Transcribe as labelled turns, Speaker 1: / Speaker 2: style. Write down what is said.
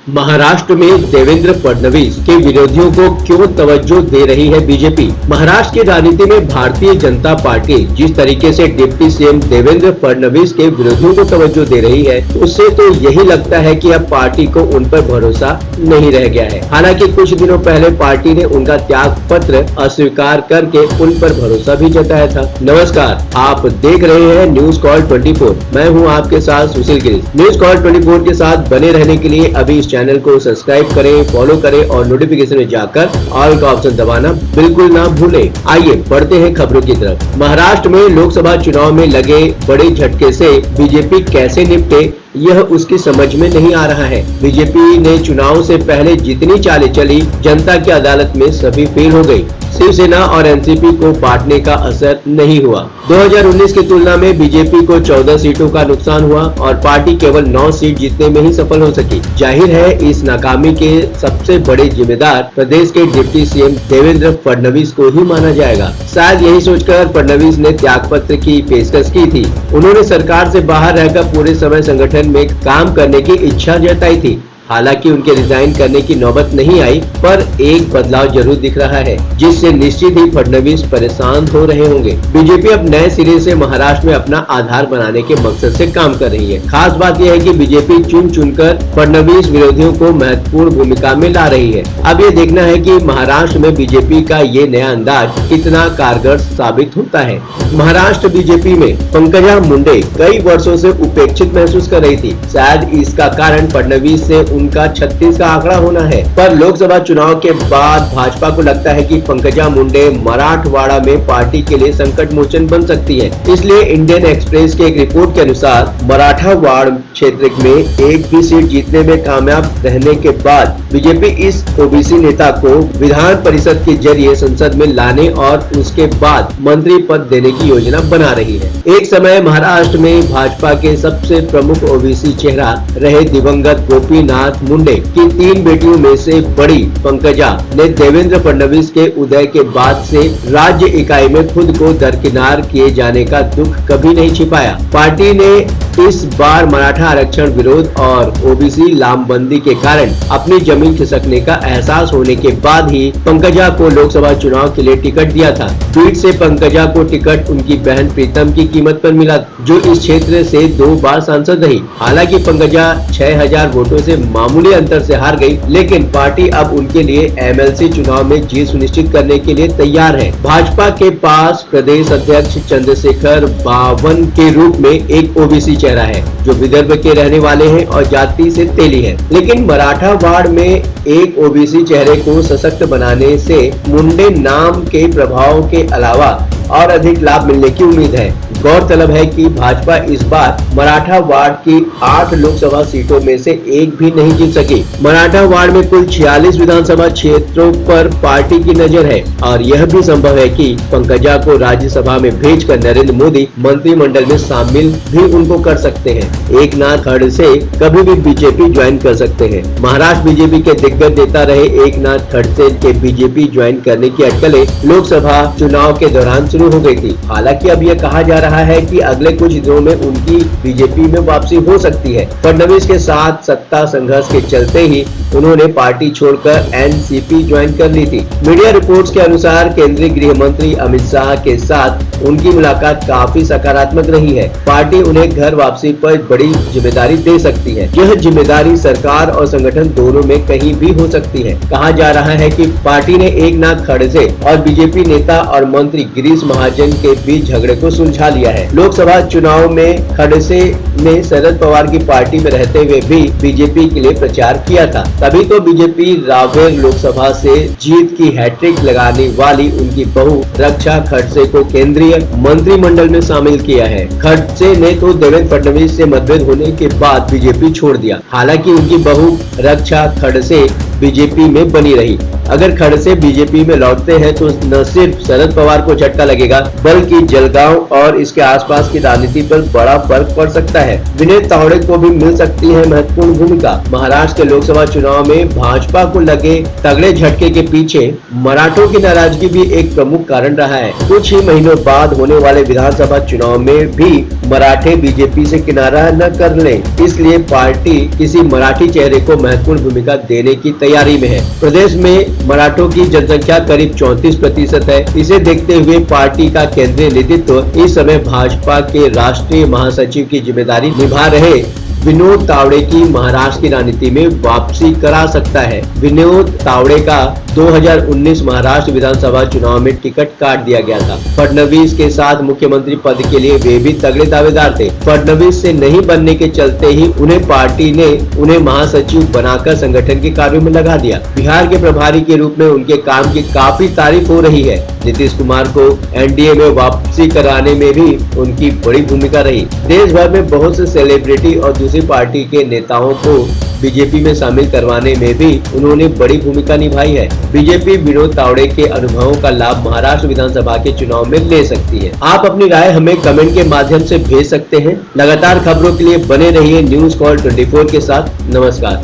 Speaker 1: महाराष्ट्र में देवेंद्र फडणवीस के विरोधियों को क्यों तवज्जो दे रही है बीजेपी। महाराष्ट्र की राजनीति में भारतीय जनता पार्टी जिस तरीके से डिप्टी सीएम देवेंद्र फडणवीस के विरोधियों को तवज्जो दे रही है, उससे तो यही लगता है कि अब पार्टी को उन पर भरोसा नहीं रह गया है। हालांकि कुछ दिनों पहले पार्टी ने उनका त्याग पत्र अस्वीकार करके उन पर भरोसा भी जताया था। नमस्कार, आप देख रहे हैं न्यूज कॉल 24। मैं हूं आपके साथ सुशील गिरीश। न्यूज कॉल 24 के साथ बने रहने के लिए अभी इस चैनल को सब्सक्राइब करें, फॉलो करें और नोटिफिकेशन में जाकर ऑल का ऑप्शन दबाना बिल्कुल ना भूलें। आइए बढ़ते हैं खबरों की तरफ। महाराष्ट्र में लोकसभा चुनाव में लगे बड़े झटके से बीजेपी कैसे निपटे, यह उसकी समझ में नहीं आ रहा है। बीजेपी ने चुनाव से पहले जितनी चालें चली, जनता की अदालत में सभी फेल हो गई। शिवसेना और एनसीपी को बांटने का असर नहीं हुआ। 2019 की तुलना में बीजेपी को 14 सीटों का नुकसान हुआ और पार्टी केवल 9 सीट जीतने में ही सफल हो सकी। जाहिर है इस नाकामी के सबसे बड़े जिम्मेदार प्रदेश के डिप्टी सीएम देवेंद्र फडणवीस को ही माना जाएगा। शायद यही सोचकर फडणवीस ने त्यागपत्र की पेशकश की थी। उन्होंने सरकार से बाहर रहकर पूरे समय संगठन में काम करने की इच्छा जताई थी। हालांकि उनके रिजाइन करने की नौबत नहीं आई, पर एक बदलाव जरूर दिख रहा है, जिससे निश्चित ही फडणवीस परेशान हो रहे होंगे। बीजेपी अब नए सिरे से महाराष्ट्र में अपना आधार बनाने के मकसद से काम कर रही है। खास बात यह है कि बीजेपी चुन चुनकर फडणवीस विरोधियों को महत्वपूर्ण भूमिका में ला रही है। अब ये देखना है कि महाराष्ट्र में बीजेपी का ये नया अंदाज कितना कारगर साबित होता है। महाराष्ट्र बीजेपी में पंकजा मुंडे कई वर्षों से उपेक्षित महसूस कर रही थी। शायद इसका कारण फडणवीस से उनका 36 का आंकड़ा होना है, पर लोकसभा चुनाव के बाद भाजपा को लगता है कि पंकजा मुंडे मराठवाड़ा में पार्टी के लिए संकट मोचन बन सकती है। इसलिए इंडियन एक्सप्रेस के एक रिपोर्ट के अनुसार मराठवाड़ा क्षेत्र में एक भी सीट जीतने में कामयाब रहने के बाद बीजेपी इस ओबीसी नेता को विधान परिषद के जरिए संसद में लाने और उसके बाद मंत्री पद देने की योजना बना रही है। एक समय महाराष्ट्र में भाजपा के सबसे प्रमुख ओबीसी चेहरा रहे दिवंगत गोपीनाथ मुंडे की 3 बेटियों में से बड़ी पंकजा ने देवेंद्र फडणवीस के उदय के बाद से राज्य इकाई में खुद को दरकिनार किए जाने का दुख कभी नहीं छिपाया। पार्टी ने इस बार मराठा आरक्षण विरोध और ओबीसी लामबंदी के कारण अपनी जमीन खिसकने का एहसास होने के बाद ही पंकजा को लोकसभा चुनाव के लिए टिकट दिया था। पीठ से पंकजा को टिकट उनकी बहन प्रीतम की कीमत पर मिला, जो इस क्षेत्र से 2 बार सांसद रही। हालांकि पंकजा 6000 वोटों से मामूली अंतर से हार गई, लेकिन पार्टी अब उनके लिए एमएलसी चुनाव में जीत सुनिश्चित करने के लिए तैयार है। भाजपा के पास प्रदेश अध्यक्ष चंद्रशेखर बावन के रूप में एक ओबीसी चेहरा है, जो विदर्भ के रहने वाले हैं और जाति से तेली है। लेकिन मराठवाड़ा में एक ओबीसी चेहरे को सशक्त बनाने से मुंडे नाम के प्रभाव के अलावा और अधिक लाभ मिलने की उम्मीद है। गौरतलब है कि भाजपा इस बार मराठवाड़ा की 8 लोकसभा सीटों में से एक भी नहीं जीत सकी। मराठवाड़ा में कुल 46 विधानसभा क्षेत्रों पर पार्टी की नजर है और यह भी संभव है कि पंकजा को राज्यसभा में भेजकर नरेंद्र मोदी मंत्रिमंडल में शामिल भी उनको कर सकते हैं। एकनाथ खड़से कभी भी बीजेपी ज्वाइन कर सकते हैं। महाराष्ट्र बीजेपी के दिग्गज नेता रहे एकनाथ खड़से के बीजेपी ज्वाइन करने की अटकलें लोकसभा चुनाव के दौरान शुरू हो गई थी। हालांकि अब यह कहा जा रहा है कि अगले कुछ दिनों में उनकी बीजेपी में वापसी हो सकती है। फडणवीस के साथ सत्ता संघर्ष के चलते ही उन्होंने पार्टी छोड़कर एनसीपी ज्वाइन कर ली थी। मीडिया रिपोर्ट्स के अनुसार केंद्रीय गृह मंत्री अमित शाह के साथ उनकी मुलाकात काफी सकारात्मक रही है। पार्टी उन्हें घर वापसी पर बड़ी जिम्मेदारी दे सकती है। यह जिम्मेदारी सरकार और संगठन दोनों में कहीं भी हो सकती है। कहा जा रहा है कि पार्टी ने एकनाथ खड़से और बीजेपी नेता और मंत्री गिरीश महाजन के बीच झगड़े को सुलझा लिया है। लोकसभा चुनाव में खड़से ने शरद पवार की पार्टी में रहते हुए भी बीजेपी के लिए प्रचार किया था। तभी तो बीजेपी रावेर लोकसभा से जीत की हैट्रिक लगाने वाली उनकी बहू रक्षा खड़से को केंद्रीय मंत्रिमंडल में शामिल किया है। खड़से ने तो देवेंद्र फडणवीस से मतभेद होने के बाद बीजेपी छोड़ दिया। हालांकि उनकी बहू रक्षा खड़से बीजेपी में बनी रही। अगर खड़से बीजेपी में लौटते हैं तो न सिर्फ शरद पवार को झटका लगेगा, बल्कि जलगांव और इसके आसपास की राजनीति पर बड़ा फर्क पड़ सकता है। विनय तावड़े को भी मिल सकती है महत्वपूर्ण भूमिका। महाराष्ट्र के लोकसभा चुनाव में भाजपा को लगे तगड़े झटके के पीछे मराठों की नाराजगी भी एक प्रमुख कारण रहा है। कुछ ही महीनों बाद बाद होने वाले विधानसभा चुनाव में भी मराठे बीजेपी से किनारा न कर लें, इसलिए पार्टी किसी मराठी चेहरे को महत्वपूर्ण भूमिका देने की तैयारी में है। प्रदेश में मराठों की जनसंख्या करीब 34% है। इसे देखते हुए पार्टी का केंद्रीय नेतृत्व इस समय भाजपा के राष्ट्रीय महासचिव की जिम्मेदारी निभा रहे विनोद तावड़े की महाराष्ट्र की राजनीति में वापसी करा सकता है। विनोद तावड़े का 2019 महाराष्ट्र विधानसभा चुनाव में टिकट काट दिया गया था। फडणवीस के साथ मुख्यमंत्री पद के लिए वे भी तगड़े दावेदार थे। फडणवीस से नहीं बनने के चलते ही उन्हें पार्टी ने उन्हें महासचिव बनाकर संगठन के कार्यों में लगा दिया। बिहार के प्रभारी के रूप में उनके काम की काफी तारीफ हो रही है। नीतीश कुमार को एनडीए में वापसी कराने में भी उनकी बड़ी भूमिका रही। देश भर में बहुत से सेलिब्रिटी और दूसरी पार्टी के नेताओं को बीजेपी में शामिल करवाने में भी उन्होंने बड़ी भूमिका निभाई है। बीजेपी विनोद तावड़े के अनुभवों का लाभ महाराष्ट्र विधानसभा के चुनाव में ले सकती है। आप अपनी राय हमें कमेंट के माध्यम से भेज सकते हैं। लगातार खबरों के लिए बने रहिए न्यूज़ कॉल 24 के साथ। नमस्कार।